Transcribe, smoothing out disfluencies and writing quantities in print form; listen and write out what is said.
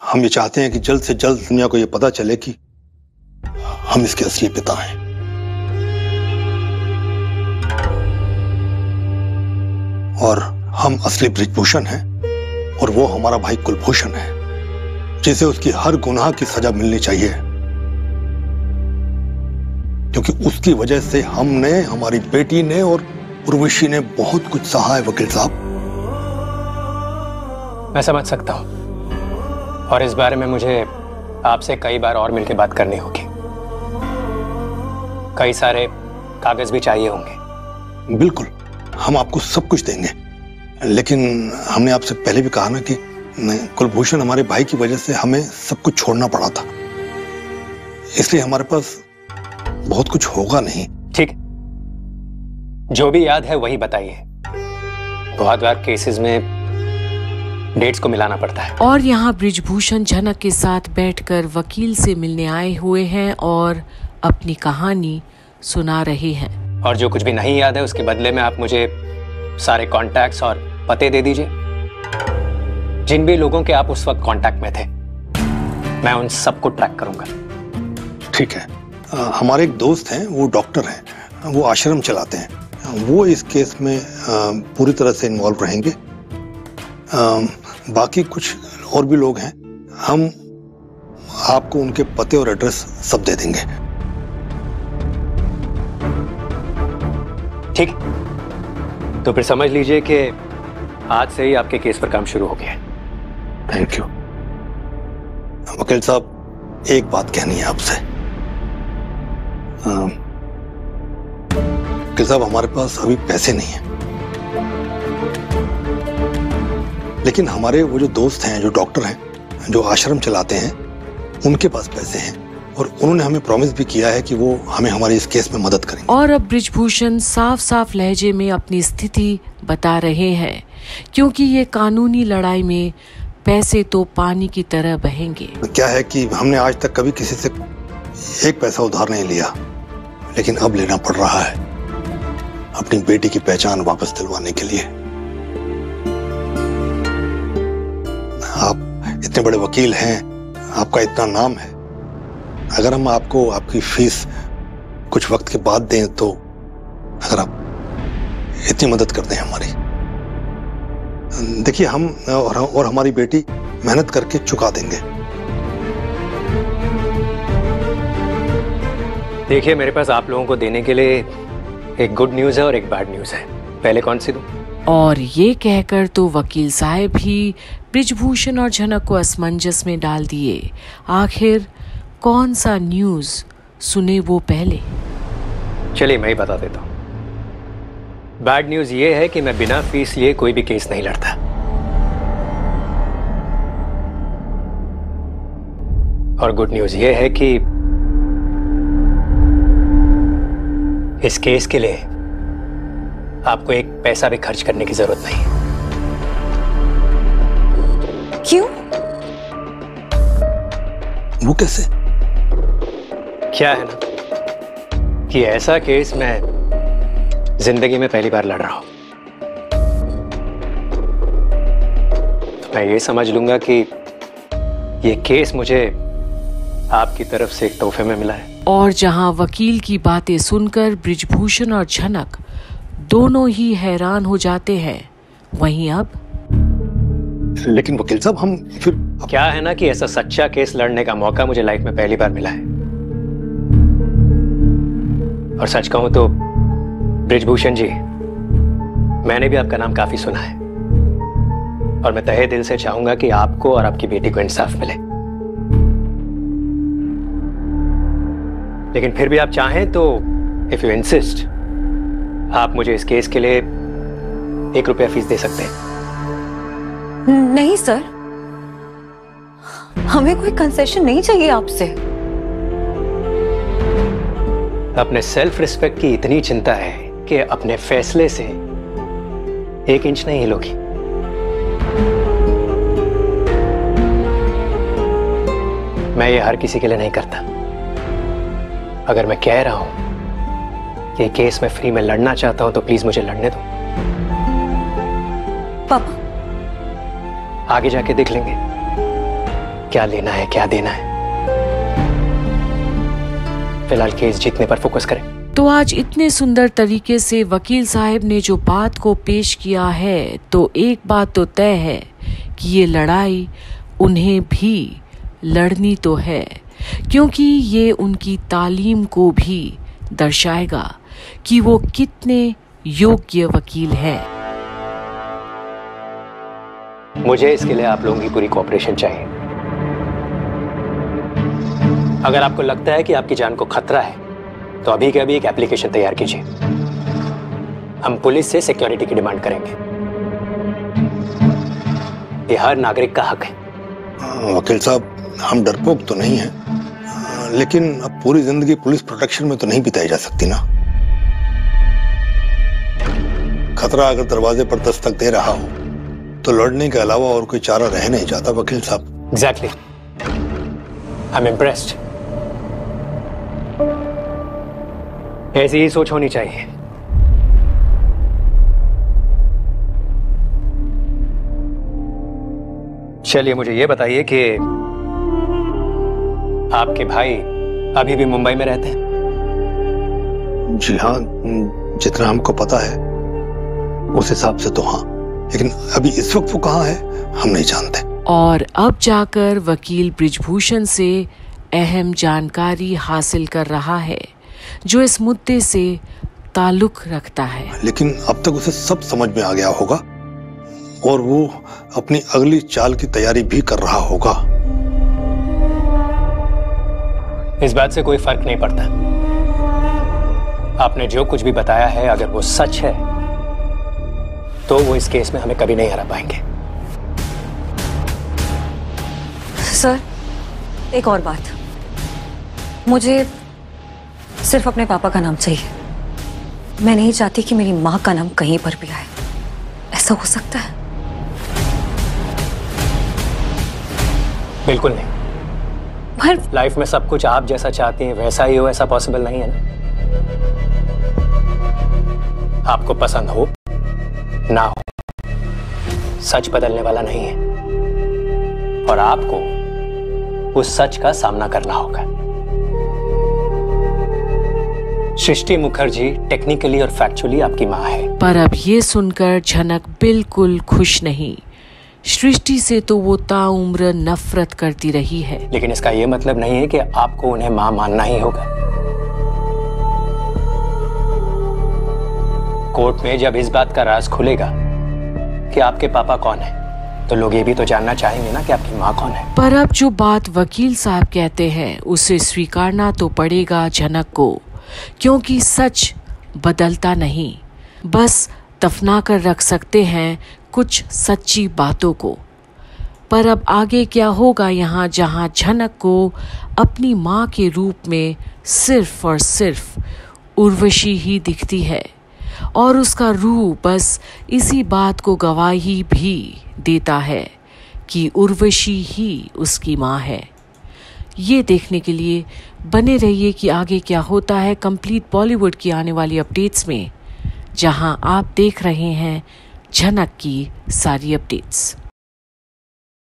हम ये चाहते हैं कि जल्द से जल्द दुनिया को ये पता चले कि हम इसके असली पिता हैं। और हम असली बृजभूषण हैं और वो हमारा भाई कुलभूषण है, जिसे उसकी हर गुनाह की सजा मिलनी चाहिए, क्योंकि उसकी वजह से हमने, हमारी बेटी ने और उर्वशी ने बहुत कुछ सहा है वकील साहब। मैं समझ सकता हूं और इस बारे में मुझे आपसे कई बार और मिलकर बात करनी होगी। कई सारे कागज भी चाहिए होंगे। बिल्कुल, हम आपको सब कुछ देंगे, लेकिन हमने आपसे पहले भी कहा ना कि कुलभूषण हमारे भाई की वजह से हमें सब कुछ छोड़ना पड़ा था, इसलिए हमारे पास बहुत कुछ होगा नहीं। ठीक, जो भी याद है वही बताइए। बहुत बार केसेस में डेट्स को मिलाना पड़ता है। और यहाँ बृजभूषण झनक के साथ बैठकर वकील से मिलने आए हुए हैं और अपनी कहानी सुना रहे हैं। और जो कुछ भी नहीं याद है उसके बदले में आप मुझे सारे कॉन्टैक्ट्स और पते दे दीजिए। जिन भी लोगों के आप उस वक्त कांटेक्ट में थे, मैं उन सबको ट्रैक करूंगा। ठीक है। हमारे एक दोस्त हैं, वो डॉक्टर हैं, वो आश्रम चलाते हैं, वो इस केस में पूरी तरह से इन्वॉल्व रहेंगे। बाकी कुछ और भी लोग हैं, हम आपको उनके पते और एड्रेस सब दे देंगे। ठीक, तो फिर समझ लीजिए कि आज से ही आपके केस पर काम शुरू हो गया है। Thank you. वकील साहब, एक बात कहनी है आपसे। वकील साहब, हमारे पास अभी पैसे नहीं हैं, लेकिन हमारे वो जो दोस्त हैं, जो डॉक्टर हैं, जो आश्रम चलाते हैं, उनके पास पैसे हैं और उन्होंने हमें प्रॉमिस भी किया है कि वो हमें हमारे इस केस में मदद करेंगे। और अब बृजभूषण साफ साफ लहजे में अपनी स्थिति बता रहे हैं, क्योंकि ये कानूनी लड़ाई में पैसे तो पानी की तरह बहेंगे। क्या है कि हमने आज तक कभी किसी से एक पैसा उधार नहीं लिया, लेकिन अब लेना पड़ रहा है अपनी बेटी की पहचान वापस दिलवाने के लिए। आप इतने बड़े वकील हैं, आपका इतना नाम है, अगर हम आपको आपकी फीस कुछ वक्त के बाद दें, तो अगर आप इतनी मदद कर दें हमारी। देखिए, हम और हमारी बेटी मेहनत करके चुका देंगे। देखिए, मेरे पास आप लोगों को देने के लिए एक गुड न्यूज़ है और एक बैड न्यूज़ है। पहले कौन सी दूं? और ये कहकर तो वकील साहब ही बृजभूषण और झनक को असमंजस में डाल दिए। आखिर कौन सा न्यूज़ सुने वो पहले? चलिए, मैं ही बता देता हूँ। बैड न्यूज़ ये है कि मैं बिना फीस लिए कोई भी केस नहीं लड़ता। और गुड न्यूज़ ये है कि इस केस के लिए आपको एक पैसा भी खर्च करने की जरूरत नहीं। क्यों? वो कैसे? क्या है ना कि ऐसा केस मैं जिंदगी में पहली बार लड़ रहा हूं, तो मैं ये समझ लूंगा कि ये केस मुझे आपकी तरफ से एक तोहफे में मिला है। और जहां वकील की बातें सुनकर बृजभूषण और झनक दोनों ही हैरान हो जाते हैं, वहीं अब लेकिन वकील साहब, हम फिर क्या है ना कि ऐसा सच्चा केस लड़ने का मौका मुझे लाइफ में पहली बार मिला है। और सच कहूं तो बृजभूषण जी, मैंने भी आपका नाम काफी सुना है और मैं तहे दिल से चाहूंगा कि आपको और आपकी बेटी को इंसाफ मिले। लेकिन फिर भी आप चाहें तो इफ यू इंसिस्ट, आप मुझे इस केस के लिए 1 रुपया फीस दे सकते हैं। नहीं सर, हमें कोई कंसेशन नहीं चाहिए आपसे। अपने सेल्फ रिस्पेक्ट की इतनी चिंता है कि अपने फैसले से 1 इंच नहीं हिलोगी। मैं ये हर किसी के लिए नहीं करता। अगर मैं कह रहा हूं कि केस में फ्री में लड़ना चाहता हूं तो प्लीज मुझे लड़ने दो। पापा, आगे जाके देख लेंगे। क्या लेना है क्या देना है। फिलहाल केस जीतने पर फोकस करें। तो आज इतने सुंदर तरीके से वकील साहब ने जो बात को पेश किया है, तो एक बात तो तय है कि ये लड़ाई उन्हें भी लड़नी तो है, क्योंकि ये उनकी तालीम को भी दर्शाएगा कि वो कितने योग्य वकील हैं। मुझे इसके लिए आप लोगों की पूरी कोऑपरेशन चाहिए। अगर आपको लगता है कि आपकी जान को खतरा है तो अभी के अभी एक एप्लीकेशन तैयार कीजिए। हम पुलिस से सिक्योरिटी की डिमांड करेंगे। ये हर नागरिक का हक है। वकील साहब, हम डरपोक तो नहीं हैं, लेकिन अब पूरी जिंदगी पुलिस प्रोटेक्शन में तो नहीं बिताई जा सकती ना। खतरा अगर दरवाजे पर दस्तक दे रहा हो तो लड़ने के अलावा और कोई चारा रह नहीं जाता वकील साहब। Exactly, I am impressed. ऐसी ही सोच होनी चाहिए। चलिए मुझे ये बताइए कि आपके भाई अभी भी मुंबई में रहते हैं? जी हाँ, जितना हमको पता है उस हिसाब से तो हाँ, लेकिन अभी इस वक्त वो कहाँ है हम नहीं जानते। और अब जाकर वकील बृजभूषण से अहम जानकारी हासिल कर रहा है जो इस मुद्दे से ताल्लुक रखता है। लेकिन अब तक उसे सब समझ में आ गया होगा और वो अपनी अगली चाल की तैयारी भी कर रहा होगा। इस बात से कोई फर्क नहीं पड़ता। आपने जो कुछ भी बताया है, अगर वो सच है तो वो इस केस में हमें कभी नहीं हरा पाएंगे। सर, एक और बात, मुझे सिर्फ अपने पापा का नाम चाहिए। मैं नहीं चाहती कि मेरी माँ का नाम कहीं पर भी आए। ऐसा हो सकता है? बिल्कुल नहीं। पर लाइफ में सब कुछ आप जैसा चाहती हैं वैसा ही हो, ऐसा पॉसिबल नहीं है ना। आपको पसंद हो ना हो, सच बदलने वाला नहीं है और आपको उस सच का सामना करना होगा। सृष्टि मुखर्जी टेक्निकली और फैक्चुअली आपकी माँ है। पर अब ये सुनकर झनक बिल्कुल खुश नहीं। सृष्टि से तो वो ताउम्र नफरत करती रही है। लेकिन इसका ये मतलब नहीं है कि आपको उन्हें माँ मानना ही होगा। कोर्ट में जब इस बात का राज खुलेगा कि आपके पापा कौन है, तो लोग ये भी तो जानना चाहेंगे ना कि आपकी माँ कौन है। पर अब जो बात वकील साहब कहते हैं उसे स्वीकारना तो पड़ेगा झनक को, क्योंकि सच बदलता नहीं, बस दफना कर रख सकते हैं कुछ सच्ची बातों को। पर अब आगे क्या होगा यहाँ, जहाँ झनक को अपनी माँ के रूप में सिर्फ और सिर्फ उर्वशी ही दिखती है और उसका रूह बस इसी बात को गवाही भी देता है कि उर्वशी ही उसकी माँ है। ये देखने के लिए बने रहिए कि आगे क्या होता है कंप्लीट बॉलीवुड की आने वाली अपडेट्स में, जहां आप देख रहे हैं झनक की सारी अपडेट्स।